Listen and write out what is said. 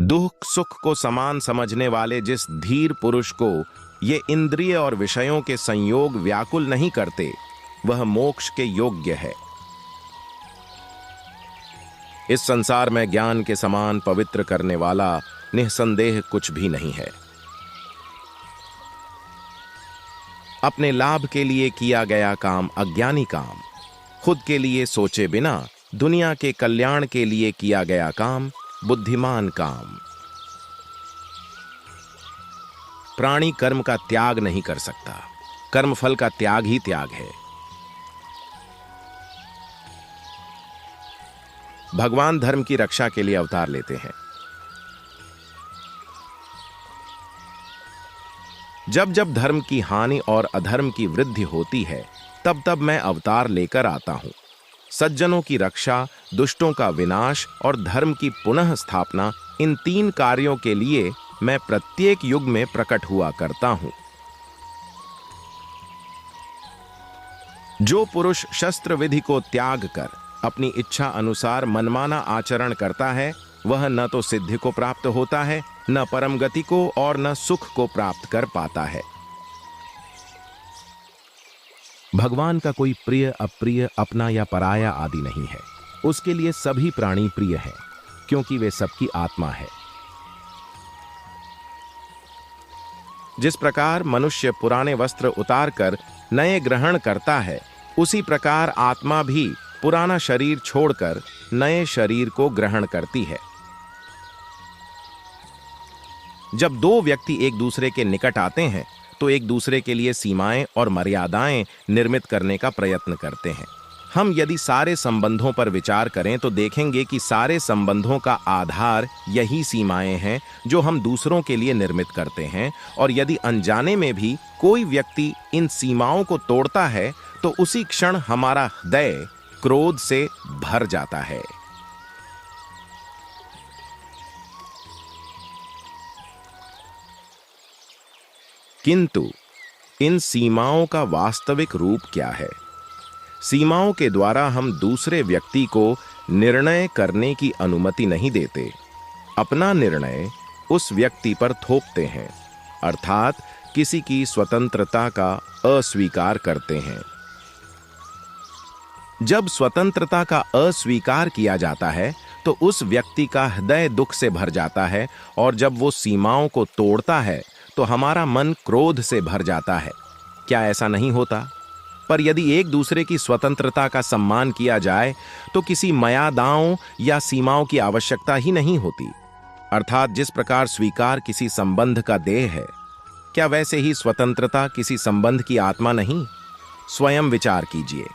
दुख सुख को समान समझने वाले जिस धीर पुरुष को ये इंद्रिय और विषयों के संयोग व्याकुल नहीं करते, वह मोक्ष के योग्य है। इस संसार में ज्ञान के समान पवित्र करने वाला निसंदेह कुछ भी नहीं है। अपने लाभ के लिए किया गया काम अज्ञानी काम, खुद के लिए सोचे बिना दुनिया के कल्याण के लिए किया गया काम बुद्धिमान काम। प्राणी कर्म का त्याग नहीं कर सकता, कर्मफल का त्याग ही त्याग है। भगवान धर्म की रक्षा के लिए अवतार लेते हैं। जब जब धर्म की हानि और अधर्म की वृद्धि होती है, तब तब मैं अवतार लेकर आता हूं। सज्जनों की रक्षा, दुष्टों का विनाश और धर्म की पुनः स्थापना, इन तीन कार्यों के लिए मैं प्रत्येक युग में प्रकट हुआ करता हूं। जो पुरुष शस्त्र विधि को त्याग कर अपनी इच्छा अनुसार मनमाना आचरण करता है, वह न तो सिद्धि को प्राप्त होता है, न परम गति को और न सुख को प्राप्त कर पाता है। भगवान का कोई प्रिय अप्रिय, अपना या पराया आदि नहीं है। उसके लिए सभी प्राणी प्रिय हैं, क्योंकि वे सबकी आत्मा है। जिस प्रकार मनुष्य पुराने वस्त्र उतारकर नए ग्रहण करता है, उसी प्रकार आत्मा भी पुराना शरीर छोड़कर नए शरीर को ग्रहण करती है। जब दो व्यक्ति एक दूसरे के निकट आते हैं, तो एक दूसरे के लिए सीमाएं और मर्यादाएं निर्मित करने का प्रयत्न करते हैं। हम यदि सारे संबंधों पर विचार करें तो देखेंगे कि सारे संबंधों का आधार यही सीमाएं हैं जो हम दूसरों के लिए निर्मित करते हैं। और यदि अनजाने में भी कोई व्यक्ति इन सीमाओं को तोड़ता है, तो उसी क्षण हमारा हृदय क्रोध से भर जाता है। किंतु इन सीमाओं का वास्तविक रूप क्या है? सीमाओं के द्वारा हम दूसरे व्यक्ति को निर्णय करने की अनुमति नहीं देते, अपना निर्णय उस व्यक्ति पर थोपते हैं, अर्थात किसी की स्वतंत्रता का अस्वीकार करते हैं। जब स्वतंत्रता का अस्वीकार किया जाता है, तो उस व्यक्ति का हृदय दुख से भर जाता है, और जब वो सीमाओं को तोड़ता है तो हमारा मन क्रोध से भर जाता है। क्या ऐसा नहीं होता? पर यदि एक दूसरे की स्वतंत्रता का सम्मान किया जाए, तो किसी मर्यादाओं या सीमाओं की आवश्यकता ही नहीं होती। अर्थात जिस प्रकार स्वीकार किसी संबंध का देह है, क्या वैसे ही स्वतंत्रता किसी संबंध की आत्मा नहीं? स्वयं विचार कीजिए।